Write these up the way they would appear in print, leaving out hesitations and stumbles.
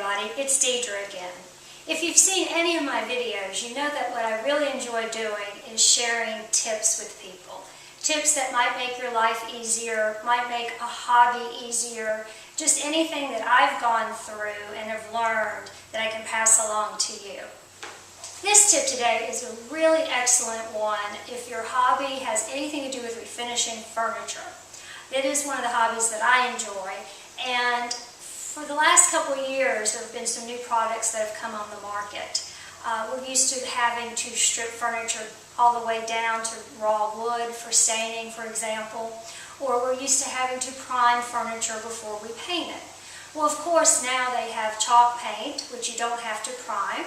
everybody, it's Deidre again. If you've seen any of my videos, you know that what I really enjoy doing is sharing tips with people. Tips that might make your life easier, might make a hobby easier, just anything that I've gone through and have learned that I can pass along to you. This tip today is a really excellent one if your hobby has anything to do with refinishing furniture. It is one of the hobbies that I enjoy, and for the last couple of years, there have been some new products that have come on the market. We're used to having to strip furniture all the way down to raw wood for staining, for example, or we're used to having to prime furniture before we paint it. Well, of course, now they have chalk paint, which you don't have to prime,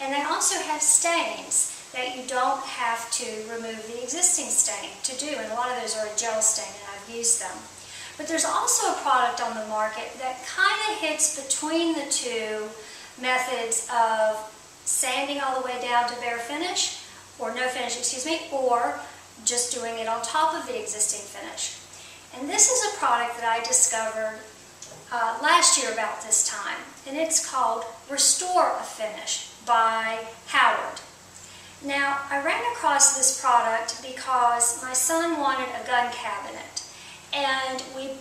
and they also have stains that you don't have to remove the existing stain to do, and a lot of those are a gel stain, and I've used them. But there's also a product on the market that kind of hits between the two methods of sanding all the way down to bare finish, or no finish, excuse me, or just doing it on top of the existing finish. And this is a product that I discovered last year about this time, and it's called Restor-A-Finish by Howard. Now, I ran across this product because my son wanted a gun cabinet. And we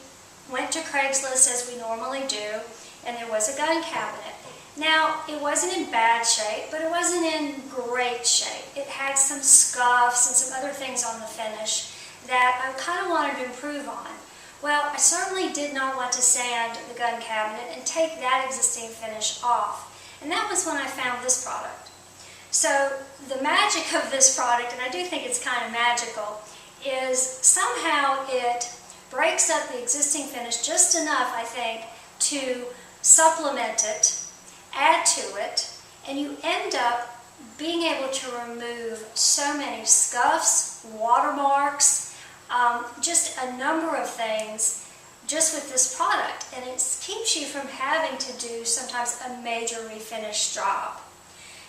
went to Craigslist as we normally do, and there was a gun cabinet. Now, it wasn't in bad shape, but it wasn't in great shape. It had some scuffs and some other things on the finish that I kind of wanted to improve on. Well, I certainly did not want to sand the gun cabinet and take that existing finish off. And that was when I found this product. So, the magic of this product, and I do think it's kind of magical, is somehow it breaks up the existing finish just enough, I think, to supplement it, add to it, and you end up being able to remove so many scuffs, watermarks, just a number of things just with this product. And it keeps you from having to do sometimes a major refinish job.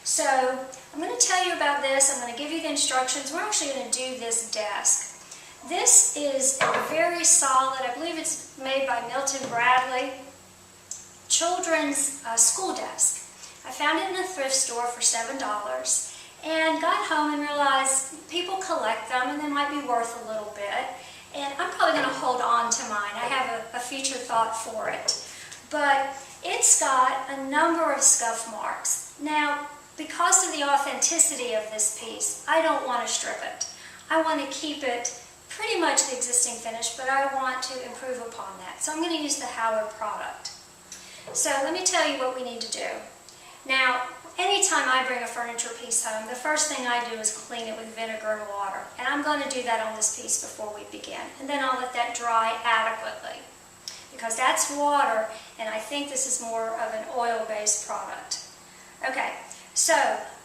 So I'm going to tell you about this. I'm going to give you the instructions. We're actually going to do this desk. This is a very solid, I believe it's made by Milton Bradley, children's school desk. I found it in a thrift store for $7 and got home and realized people collect them and they might be worth a little bit. And I'm probably going to hold on to mine. I have a future thought for it. But it's got a number of scuff marks. Now, because of the authenticity of this piece, I don't want to strip it. I want to keep it pretty much the existing finish, but I want to improve upon that. So I'm going to use the Howard product. So let me tell you what we need to do. Now, anytime I bring a furniture piece home, the first thing I do is clean it with vinegar and water. And I'm going to do that on this piece before we begin. And then I'll let that dry adequately, because that's water, and I think this is more of an oil-based product. Okay, so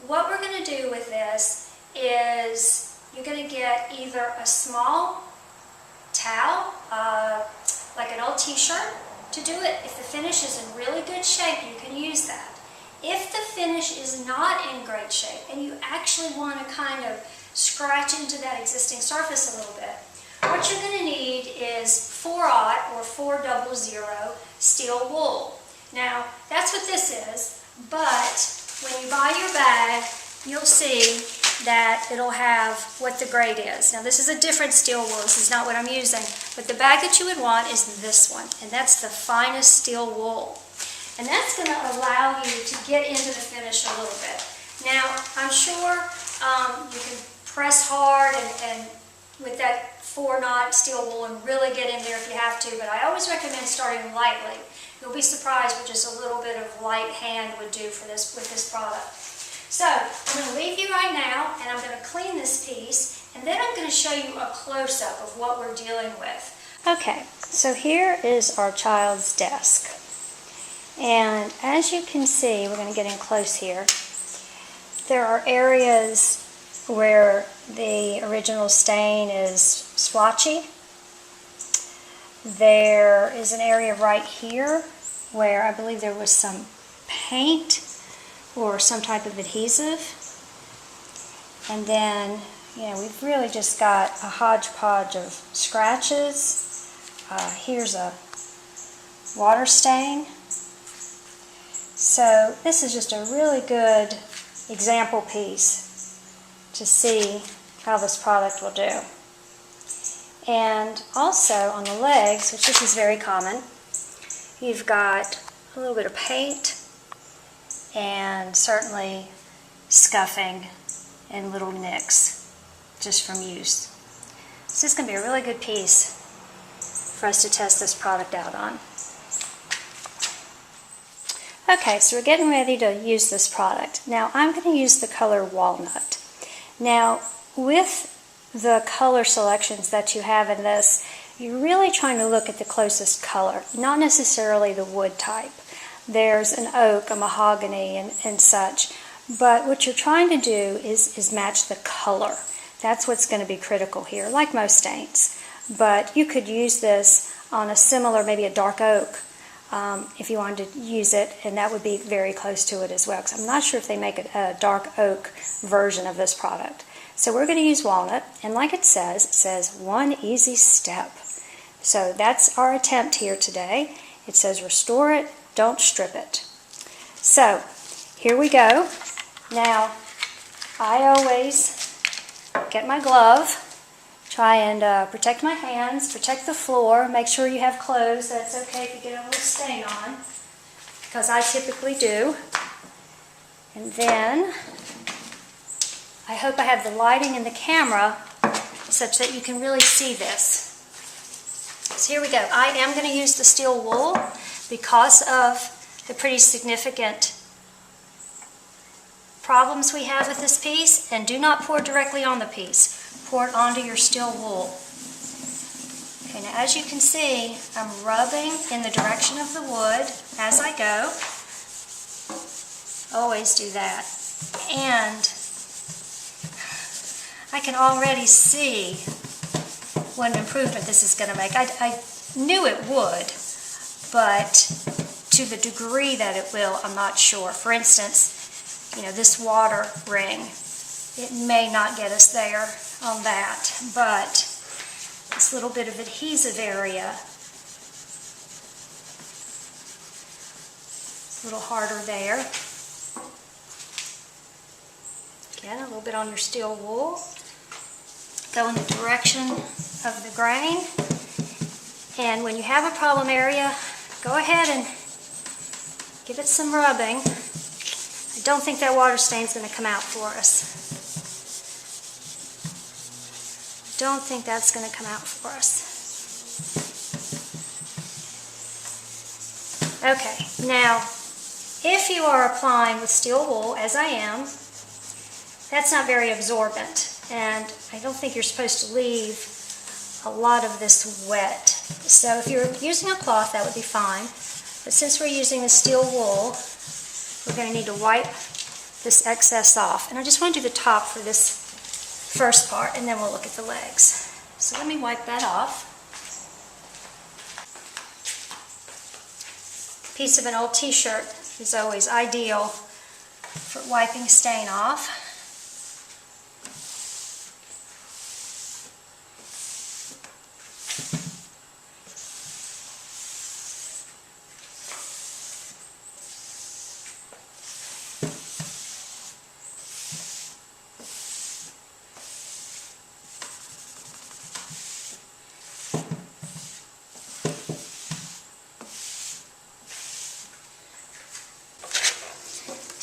what we're going to do with this is you're going to get either a small towel, like an old t-shirt, to do it. If the finish is in really good shape, you can use that. If the finish is not in great shape, and you actually want to kind of scratch into that existing surface a little bit, what you're going to need is 4/0 or 400 steel wool. Now, that's what this is, but when you buy your bag, you'll see that it'll have what the grade is. Now, this is a different steel wool. This is not what I'm using, but the bag that you would want is this one, and that's the finest steel wool. And that's going to allow you to get into the finish a little bit. Now, I'm sure you can press hard and with that 4/0 steel wool and really get in there if you have to, but I always recommend starting lightly. You'll be surprised what just a little bit of light hand would do for this with this product. So, I'm going to leave you right now, and I'm going to clean this piece, and then I'm going to show you a close-up of what we're dealing with. Okay, so here is our child's desk. And as you can see, we're going to get in close here, there are areas where the original stain is splotchy. There is an area right here where I believe there was some paint or some type of adhesive. And then, we've really just got a hodgepodge of scratches. Here's a water stain. So this is just a really good example piece to see how this product will do. And also on the legs, which this is very common, you've got a little bit of paint and certainly scuffing and little nicks just from use. So this is going to be a really good piece for us to test this product out on. Okay, so we're getting ready to use this product. Now I'm going to use the color Walnut. Now with the color selections that you have in this, you're really trying to look at the closest color, not necessarily the wood type. There's an oak, a mahogany, and such. But what you're trying to do is match the color. That's what's going to be critical here, like most stains. But you could use this on a similar, maybe a dark oak, if you wanted to use it, and that would be very close to it as well, because I'm not sure if they make a dark oak version of this product. So we're going to use walnut, and like it says one easy step. So that's our attempt here today. It says restore it, don't strip it. So here we go. Now I always get my glove, try and protect my hands, protect the floor, make sure you have clothes. That's okay if you get a little stain on, because I typically do. And then I hope I have the lighting in the camera such that you can really see this. So here we go. I am going to use the steel wool because of the pretty significant problems we have with this piece. And do not pour directly on the piece. Pour it onto your steel wool. Okay, now as you can see, I'm rubbing in the direction of the wood as I go. Always do that. And I can already see what an improvement this is going to make. I knew it would, but to the degree that it will, I'm not sure. For instance, you know, this water ring, it may not get us there on that, but this little bit of adhesive area, a little harder there. Again, a little bit on your steel wool. Go in the direction of the grain. And when you have a problem area, go ahead and give it some rubbing. I don't think that water stain is going to come out for us. Don't think that's going to come out for us. Okay, now if you are applying with steel wool, as I am, that's not very absorbent. And I don't think you're supposed to leave a lot of this wet. So if you're using a cloth, that would be fine. But since we're using the steel wool, we're going to need to wipe this excess off. And I just want to do the top for this first part, and then we'll look at the legs. So let me wipe that off. A piece of an old t-shirt is always ideal for wiping stain off.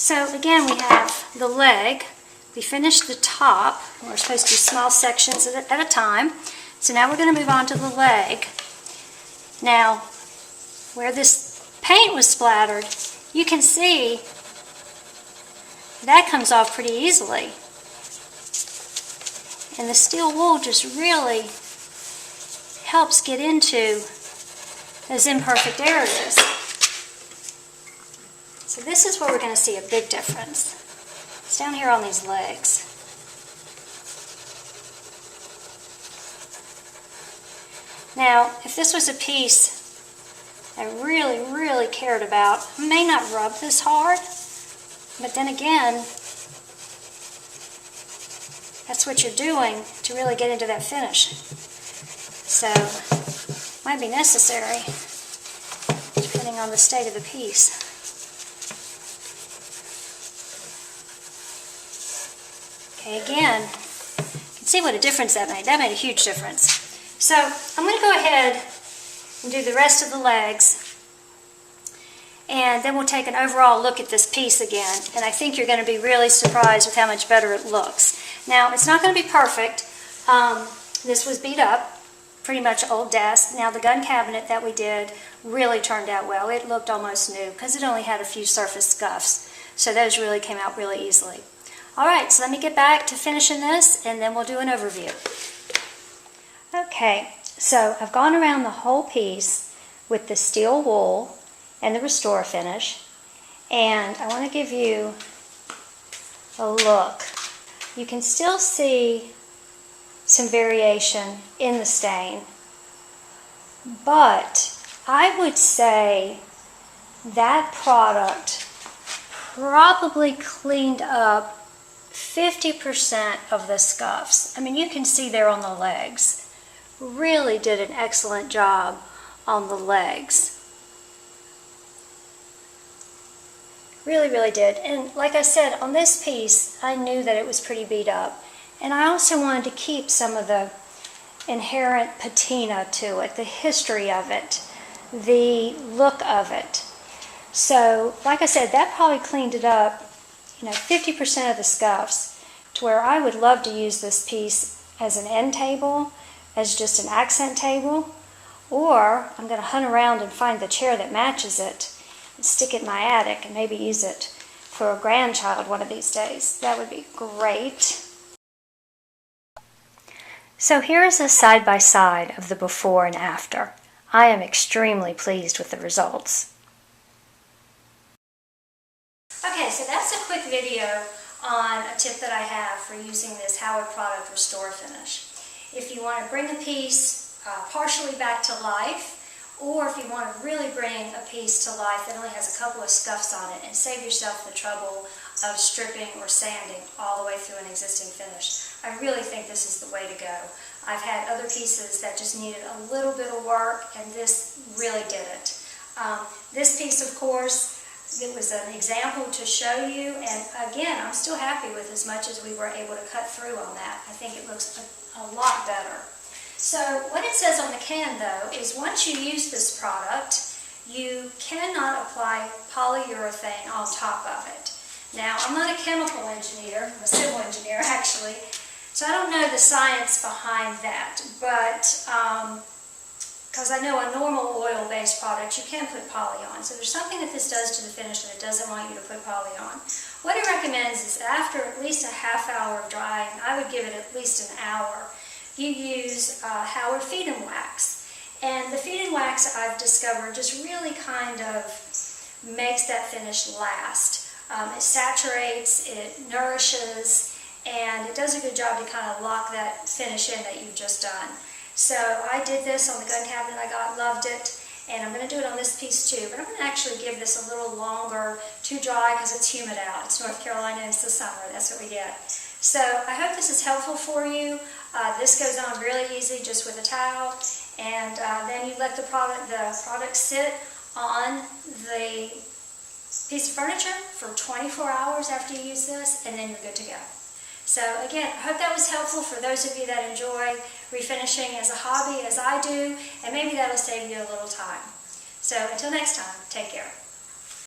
So again, we have the leg. We finished the top. We're supposed to do small sections at a time. So now we're going to move on to the leg. Now, where this paint was splattered, you can see that comes off pretty easily. And the steel wool just really helps get into those imperfect areas. So this is where we're going to see a big difference. It's down here on these legs. Now, if this was a piece I really, really cared about, I may not rub this hard, but then again, that's what you're doing to really get into that finish. So, might be necessary, depending on the state of the piece. Okay, again, you can see what a difference that made. That made a huge difference. So I'm going to go ahead and do the rest of the legs, and then we'll take an overall look at this piece again, and I think you're going to be really surprised with how much better it looks. Now, it's not going to be perfect. This was beat up, pretty much old desk. Now, the gun cabinet that we did really turned out well. It looked almost new because it only had a few surface scuffs, so those really came out really easily. All right, so let me get back to finishing this, and then we'll do an overview. Okay, so I've gone around the whole piece with the steel wool and the Restor-A-Finish, and I want to give you a look. You can still see some variation in the stain, but I would say that product probably cleaned up 50% of the scuffs. I mean, you can see there on the legs. Really did an excellent job on the legs. Really, really did. And like I said, on this piece, I knew that it was pretty beat up. And I also wanted to keep some of the inherent patina to it, the history of it, the look of it. So, like I said, that probably cleaned it up, 50% of the scuffs, to where I would love to use this piece as an end table, as just an accent table, or I'm going to hunt around and find the chair that matches it, stick it in my attic, and maybe use it for a grandchild one of these days. That would be great. So here is a side-by-side of the before and after. I am extremely pleased with the results. Okay, so that's a quick video on a tip that I have for using this Howard product Restor-A-Finish. If you want to bring a piece partially back to life, or if you want to really bring a piece to life that only has a couple of scuffs on it and save yourself the trouble of stripping or sanding all the way through an existing finish, I really think this is the way to go. I've had other pieces that just needed a little bit of work, and this really did it. This piece, of course, it was an example to show you, and again, I'm still happy with as much as we were able to cut through on that. I think it looks a lot better. So what it says on the can, though, is once you use this product, you cannot apply polyurethane on top of it. Now, I'm not a chemical engineer, I'm a civil engineer actually, so I don't know the science behind that, but because I know a normal oil-based product you can put poly on. So there's something that this does to the finish that it doesn't want you to put poly on. What it recommends is after at least a half hour of drying, I would give it at least an hour, you use Howard feed and wax. And the feed and wax, I've discovered, just really kind of makes that finish last. It saturates, it nourishes, and it does a good job to kind of lock that finish in that you've just done. So I did this on the gun cabinet I got, loved it, and I'm going to do it on this piece too, but I'm going to actually give this a little longer to dry because it's humid out. It's North Carolina, it's the summer, that's what we get. So I hope this is helpful for you. This goes on really easy just with a towel, and then you let the product sit on the piece of furniture for 24 hours after you use this, and then you're good to go. So again, I hope that was helpful for those of you that enjoy refinishing as a hobby as I do, and maybe that'll save you a little time. So until next time, take care.